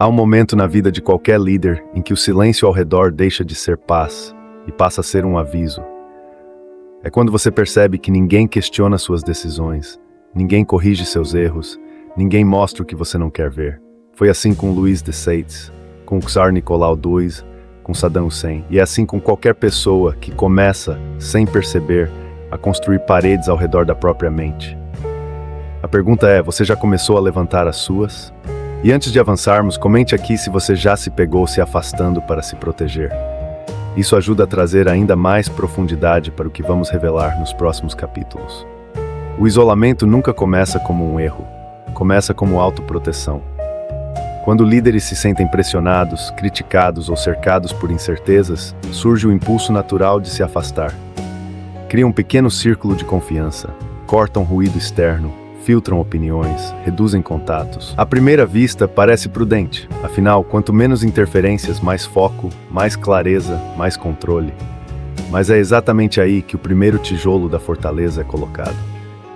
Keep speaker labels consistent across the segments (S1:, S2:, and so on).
S1: Há um momento na vida de qualquer líder em que o silêncio ao redor deixa de ser paz e passa a ser um aviso. É quando você percebe que ninguém questiona suas decisões, ninguém corrige seus erros, ninguém mostra o que você não quer ver. Foi assim com Louis XVI, com o Tsar Nicolau II, com Saddam Hussein, e é assim com qualquer pessoa que começa, sem perceber, a construir paredes ao redor da própria mente. A pergunta é, você já começou a levantar as suas? E antes de avançarmos, comente aqui se você já se pegou se afastando para se proteger. Isso ajuda a trazer ainda mais profundidade para o que vamos revelar nos próximos capítulos. O isolamento nunca começa como um erro, começa como autoproteção. Quando líderes se sentem pressionados, criticados ou cercados por incertezas, surge o impulso natural de se afastar. Criam um pequeno círculo de confiança, cortam ruído externo, filtram opiniões, reduzem contatos. À primeira vista, parece prudente. Afinal, quanto menos interferências, mais foco, mais clareza, mais controle. Mas é exatamente aí que o primeiro tijolo da fortaleza é colocado.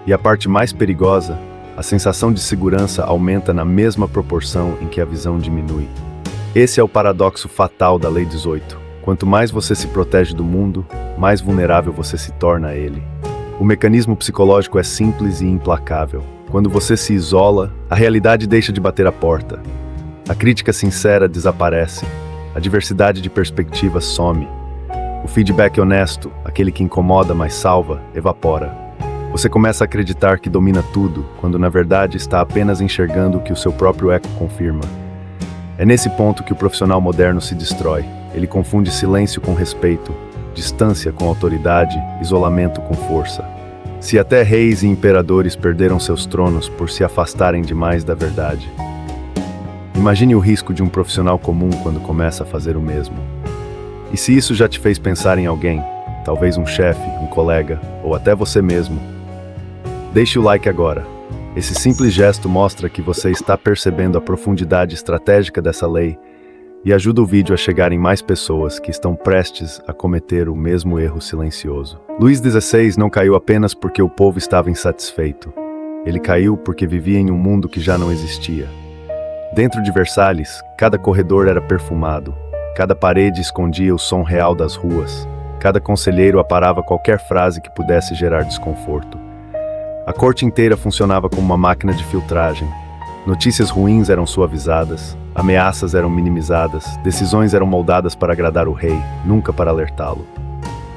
S1: E a parte mais perigosa, a sensação de segurança aumenta na mesma proporção em que a visão diminui. Esse é o paradoxo fatal da Lei 18. Quanto mais você se protege do mundo, mais vulnerável você se torna a ele. O mecanismo psicológico é simples e implacável. Quando você se isola, a realidade deixa de bater a porta. A crítica sincera desaparece. A diversidade de perspectivas some. O feedback honesto, aquele que incomoda mas salva, evapora. Você começa a acreditar que domina tudo, quando na verdade está apenas enxergando o que o seu próprio eco confirma. É nesse ponto que o profissional moderno se destrói. Ele confunde silêncio com respeito, distância com autoridade, isolamento com força. Se até reis e imperadores perderam seus tronos por se afastarem demais da verdade. Imagine o risco de um profissional comum quando começa a fazer o mesmo. E se isso já te fez pensar em alguém, talvez um chefe, um colega, ou até você mesmo, deixe o like agora. Esse simples gesto mostra que você está percebendo a profundidade estratégica dessa lei e ajuda o vídeo a chegar em mais pessoas que estão prestes a cometer o mesmo erro silencioso. Luís XVI não caiu apenas porque o povo estava insatisfeito. Ele caiu porque vivia em um mundo que já não existia. Dentro de Versalhes, cada corredor era perfumado, cada parede escondia o som real das ruas, cada conselheiro aparava qualquer frase que pudesse gerar desconforto. A corte inteira funcionava como uma máquina de filtragem. Notícias ruins eram suavizadas, ameaças eram minimizadas, decisões eram moldadas para agradar o rei, nunca para alertá-lo.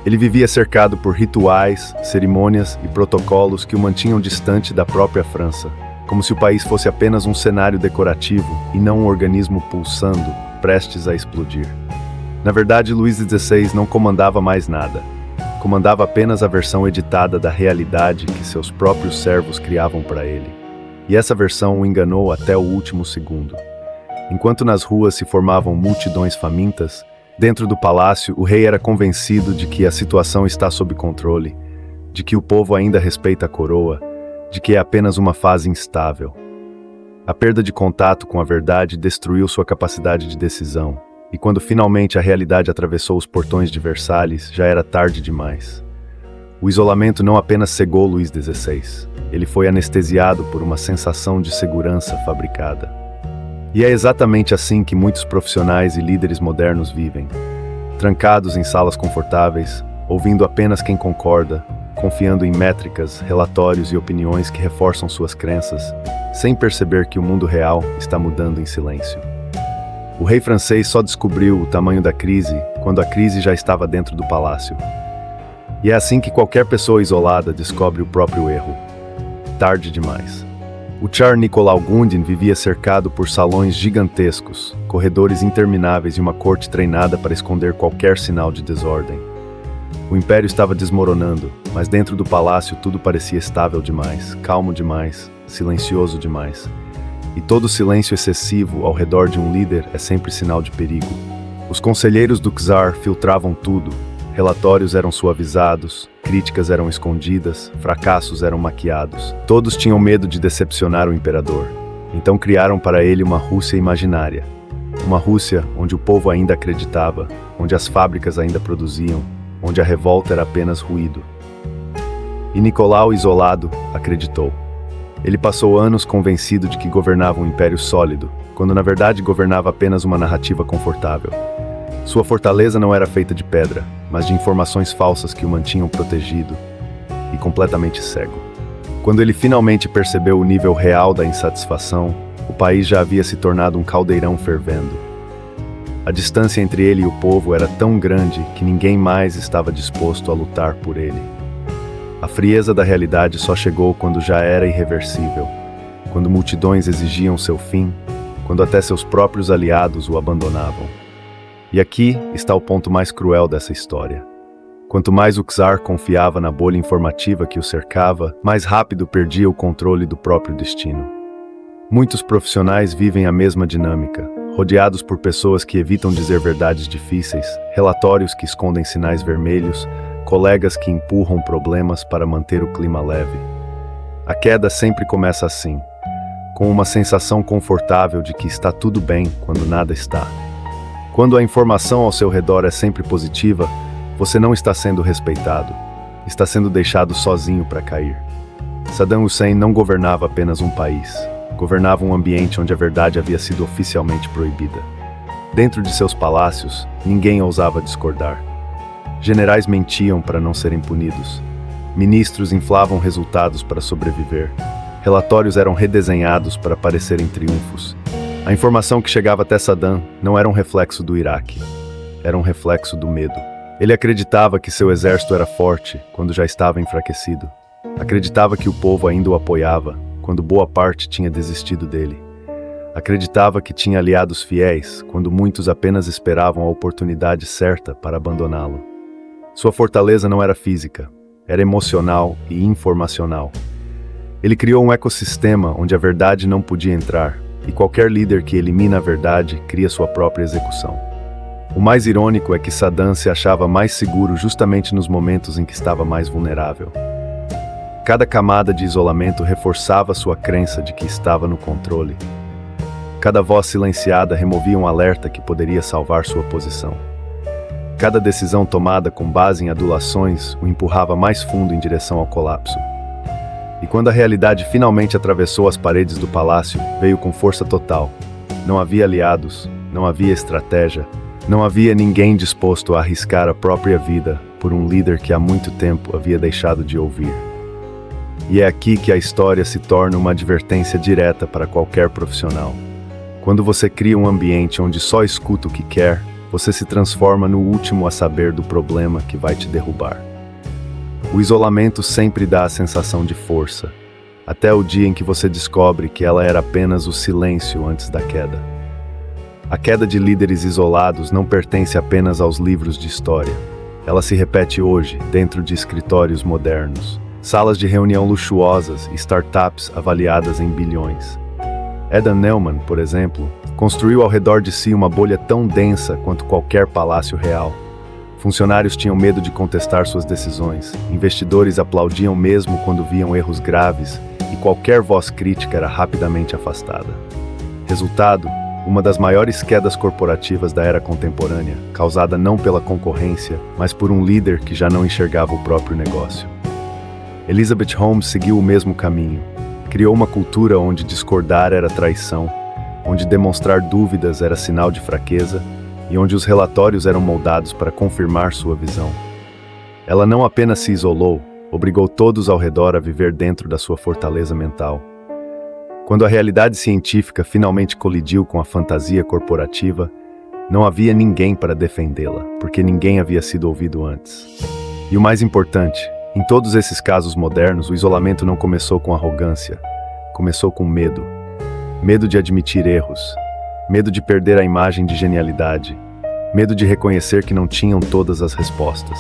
S1: Ele vivia cercado por rituais, cerimônias e protocolos que o mantinham distante da própria França, como se o país fosse apenas um cenário decorativo e não um organismo pulsando, prestes a explodir. Na verdade, Luís XVI não comandava mais nada. Comandava apenas a versão editada da realidade que seus próprios servos criavam para ele. E essa versão o enganou até o último segundo. Enquanto nas ruas se formavam multidões famintas, dentro do palácio o rei era convencido de que a situação está sob controle, de que o povo ainda respeita a coroa, de que é apenas uma fase instável. A perda de contato com a verdade destruiu sua capacidade de decisão, e quando finalmente a realidade atravessou os portões de Versalhes, já era tarde demais. O isolamento não apenas cegou Luís XVI, ele foi anestesiado por uma sensação de segurança fabricada. E é exatamente assim que muitos profissionais e líderes modernos vivem, trancados em salas confortáveis, ouvindo apenas quem concorda, confiando em métricas, relatórios e opiniões que reforçam suas crenças, sem perceber que o mundo real está mudando em silêncio. O rei francês só descobriu o tamanho da crise quando a crise já estava dentro do palácio. E é assim que qualquer pessoa isolada descobre o próprio erro. Tarde demais. O Tsar Nicolau Gundin vivia cercado por salões gigantescos, corredores intermináveis e uma corte treinada para esconder qualquer sinal de desordem. O império estava desmoronando, mas dentro do palácio tudo parecia estável demais, calmo demais, silencioso demais. E todo silêncio excessivo ao redor de um líder é sempre sinal de perigo. Os conselheiros do czar filtravam tudo. Relatórios eram suavizados, críticas eram escondidas, fracassos eram maquiados. Todos tinham medo de decepcionar o imperador. Então criaram para ele uma Rússia imaginária. Uma Rússia onde o povo ainda acreditava, onde as fábricas ainda produziam, onde a revolta era apenas ruído. E Nicolau, isolado, acreditou. Ele passou anos convencido de que governava um império sólido, quando na verdade governava apenas uma narrativa confortável. Sua fortaleza não era feita de pedra, mas de informações falsas que o mantinham protegido e completamente cego. Quando ele finalmente percebeu o nível real da insatisfação, o país já havia se tornado um caldeirão fervendo. A distância entre ele e o povo era tão grande que ninguém mais estava disposto a lutar por ele. A frieza da realidade só chegou quando já era irreversível, quando multidões exigiam seu fim, quando até seus próprios aliados o abandonavam. E aqui está o ponto mais cruel dessa história. Quanto mais o czar confiava na bolha informativa que o cercava, mais rápido perdia o controle do próprio destino. Muitos profissionais vivem a mesma dinâmica, rodeados por pessoas que evitam dizer verdades difíceis, relatórios que escondem sinais vermelhos, colegas que empurram problemas para manter o clima leve. A queda sempre começa assim, com uma sensação confortável de que está tudo bem quando nada está. Quando a informação ao seu redor é sempre positiva, você não está sendo respeitado, está sendo deixado sozinho para cair. Saddam Hussein não governava apenas um país, governava um ambiente onde a verdade havia sido oficialmente proibida. Dentro de seus palácios, ninguém ousava discordar. Generais mentiam para não serem punidos. Ministros inflavam resultados para sobreviver. Relatórios eram redesenhados para parecerem triunfos. A informação que chegava até Saddam não era um reflexo do Iraque, era um reflexo do medo. Ele acreditava que seu exército era forte quando já estava enfraquecido. Acreditava que o povo ainda o apoiava quando boa parte tinha desistido dele. Acreditava que tinha aliados fiéis quando muitos apenas esperavam a oportunidade certa para abandoná-lo. Sua fortaleza não era física, era emocional e informacional. Ele criou um ecossistema onde a verdade não podia entrar, e qualquer líder que elimina a verdade cria sua própria execução. O mais irônico é que Saddam se achava mais seguro justamente nos momentos em que estava mais vulnerável. Cada camada de isolamento reforçava sua crença de que estava no controle. Cada voz silenciada removia um alerta que poderia salvar sua posição. Cada decisão tomada com base em adulações o empurrava mais fundo em direção ao colapso. E quando a realidade finalmente atravessou as paredes do palácio, veio com força total. Não havia aliados, não havia estratégia, não havia ninguém disposto a arriscar a própria vida por um líder que há muito tempo havia deixado de ouvir. E é aqui que a história se torna uma advertência direta para qualquer profissional. Quando você cria um ambiente onde só escuta o que quer, você se transforma no último a saber do problema que vai te derrubar. O isolamento sempre dá a sensação de força, até o dia em que você descobre que ela era apenas o silêncio antes da queda. A queda de líderes isolados não pertence apenas aos livros de história. Ela se repete hoje, dentro de escritórios modernos, salas de reunião luxuosas e startups avaliadas em bilhões. Adam Neumann, por exemplo, construiu ao redor de si uma bolha tão densa quanto qualquer palácio real. Funcionários tinham medo de contestar suas decisões, investidores aplaudiam mesmo quando viam erros graves e qualquer voz crítica era rapidamente afastada. Resultado, uma das maiores quedas corporativas da era contemporânea, causada não pela concorrência, mas por um líder que já não enxergava o próprio negócio. Elizabeth Holmes seguiu o mesmo caminho. Criou uma cultura onde discordar era traição, onde demonstrar dúvidas era sinal de fraqueza e onde os relatórios eram moldados para confirmar sua visão. Ela não apenas se isolou, obrigou todos ao redor a viver dentro da sua fortaleza mental. Quando a realidade científica finalmente colidiu com a fantasia corporativa, não havia ninguém para defendê-la, porque ninguém havia sido ouvido antes. E o mais importante, em todos esses casos modernos, o isolamento não começou com arrogância, começou com medo. Medo de admitir erros, medo de perder a imagem de genialidade, medo de reconhecer que não tinham todas as respostas.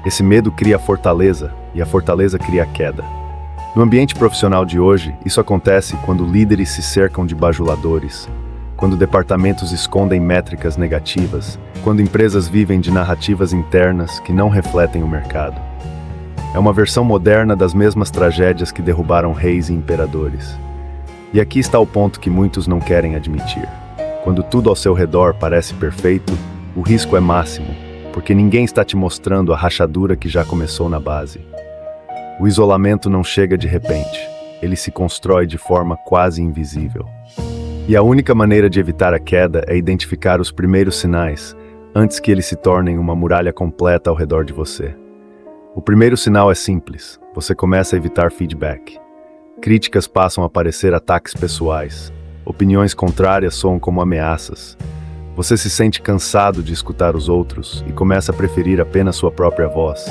S1: Esse medo cria a fortaleza, e a fortaleza cria a queda. No ambiente profissional de hoje, isso acontece quando líderes se cercam de bajuladores, quando departamentos escondem métricas negativas, quando empresas vivem de narrativas internas que não refletem o mercado. É uma versão moderna das mesmas tragédias que derrubaram reis e imperadores. E aqui está o ponto que muitos não querem admitir. Quando tudo ao seu redor parece perfeito, o risco é máximo, porque ninguém está te mostrando a rachadura que já começou na base. O isolamento não chega de repente, ele se constrói de forma quase invisível. E a única maneira de evitar a queda é identificar os primeiros sinais, antes que eles se tornem uma muralha completa ao redor de você. O primeiro sinal é simples: você começa a evitar feedback. Críticas passam a parecer ataques pessoais. Opiniões contrárias soam como ameaças. Você se sente cansado de escutar os outros e começa a preferir apenas sua própria voz.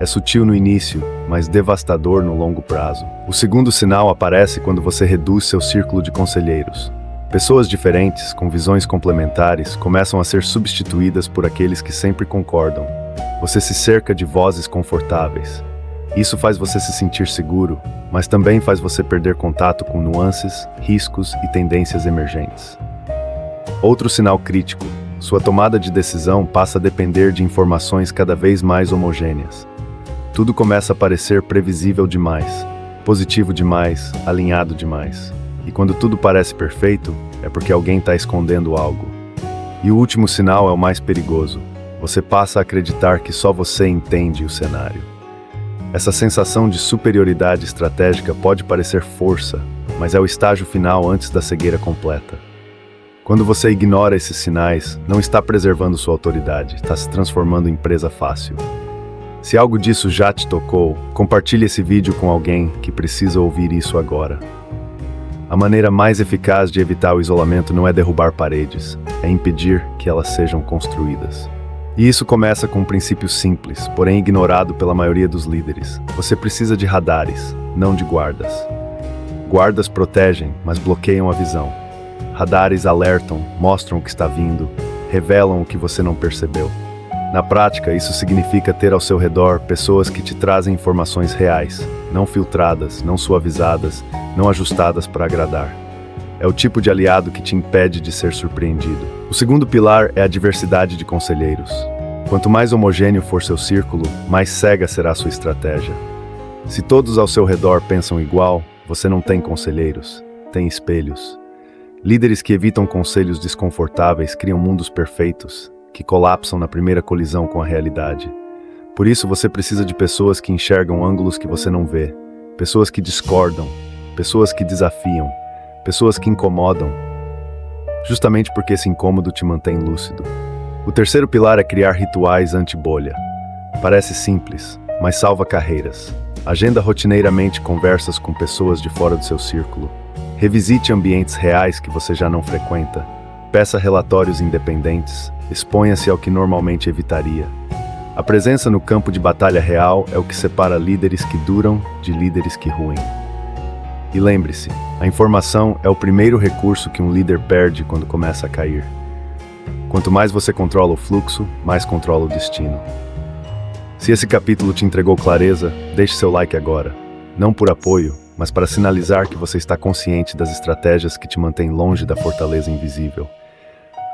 S1: É sutil no início, mas devastador no longo prazo. O segundo sinal aparece quando você reduz seu círculo de conselheiros. Pessoas diferentes, com visões complementares, começam a ser substituídas por aqueles que sempre concordam. Você se cerca de vozes confortáveis. Isso faz você se sentir seguro, mas também faz você perder contato com nuances, riscos e tendências emergentes. Outro sinal crítico: sua tomada de decisão passa a depender de informações cada vez mais homogêneas. Tudo começa a parecer previsível demais, positivo demais, alinhado demais. E quando tudo parece perfeito, é porque alguém está escondendo algo. E o último sinal é o mais perigoso: você passa a acreditar que só você entende o cenário. Essa sensação de superioridade estratégica pode parecer força, mas é o estágio final antes da cegueira completa. Quando você ignora esses sinais, não está preservando sua autoridade, está se transformando em presa fácil. Se algo disso já te tocou, compartilhe esse vídeo com alguém que precisa ouvir isso agora. A maneira mais eficaz de evitar o isolamento não é derrubar paredes, é impedir que elas sejam construídas. E isso começa com um princípio simples, porém ignorado pela maioria dos líderes. Você precisa de radares, não de guardas. Guardas protegem, mas bloqueiam a visão. Radares alertam, mostram o que está vindo, revelam o que você não percebeu. Na prática, isso significa ter ao seu redor pessoas que te trazem informações reais, não filtradas, não suavizadas, não ajustadas para agradar. É o tipo de aliado que te impede de ser surpreendido. O segundo pilar é a diversidade de conselheiros. Quanto mais homogêneo for seu círculo, mais cega será sua estratégia. Se todos ao seu redor pensam igual, você não tem conselheiros, tem espelhos. Líderes que evitam conselhos desconfortáveis criam mundos perfeitos, que colapsam na primeira colisão com a realidade. Por isso você precisa de pessoas que enxergam ângulos que você não vê, pessoas que discordam, pessoas que desafiam, pessoas que incomodam, justamente porque esse incômodo te mantém lúcido. O terceiro pilar é criar rituais anti-bolha. Parece simples, mas salva carreiras. Agenda rotineiramente conversas com pessoas de fora do seu círculo. Revisite ambientes reais que você já não frequenta. Peça relatórios independentes. Exponha-se ao que normalmente evitaria. A presença no campo de batalha real é o que separa líderes que duram de líderes que ruem. E lembre-se, a informação é o primeiro recurso que um líder perde quando começa a cair. Quanto mais você controla o fluxo, mais controla o destino. Se esse capítulo te entregou clareza, deixe seu like agora. Não por apoio, mas para sinalizar que você está consciente das estratégias que te mantêm longe da fortaleza invisível.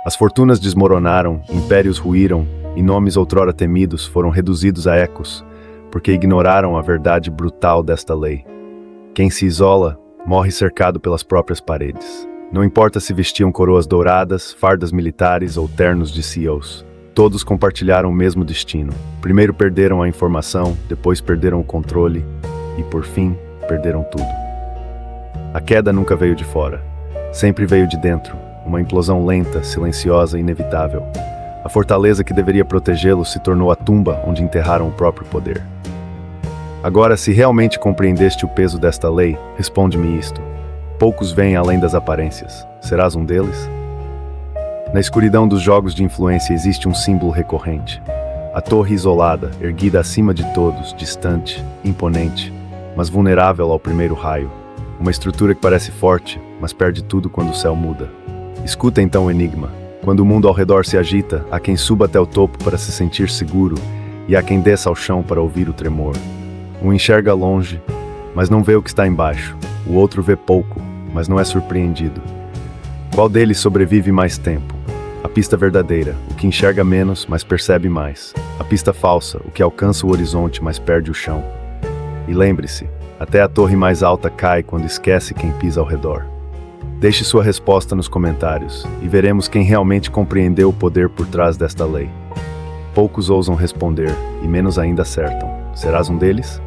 S1: As fortunas desmoronaram, impérios ruíram, e nomes outrora temidos foram reduzidos a ecos, porque ignoraram a verdade brutal desta lei. Quem se isola, morre cercado pelas próprias paredes. Não importa se vestiam coroas douradas, fardas militares ou ternos de CEOs. Todos compartilharam o mesmo destino. Primeiro perderam a informação, depois perderam o controle e, por fim, perderam tudo. A queda nunca veio de fora. Sempre veio de dentro. Uma implosão lenta, silenciosa e inevitável. A fortaleza que deveria protegê-los se tornou a tumba onde enterraram o próprio poder. Agora, se realmente compreendeste o peso desta lei, responde-me isto. Poucos veem além das aparências. Serás um deles? Na escuridão dos jogos de influência existe um símbolo recorrente. A torre isolada, erguida acima de todos, distante, imponente, mas vulnerável ao primeiro raio. Uma estrutura que parece forte, mas perde tudo quando o céu muda. Escuta então o enigma. Quando o mundo ao redor se agita, há quem suba até o topo para se sentir seguro e há quem desça ao chão para ouvir o tremor. Um enxerga longe, mas não vê o que está embaixo. O outro vê pouco, mas não é surpreendido. Qual deles sobrevive mais tempo? A pista verdadeira, o que enxerga menos, mas percebe mais. A pista falsa, o que alcança o horizonte, mas perde o chão. E lembre-se, até a torre mais alta cai quando esquece quem pisa ao redor. Deixe sua resposta nos comentários e veremos quem realmente compreendeu o poder por trás desta lei. Poucos ousam responder e menos ainda acertam. Serás um deles?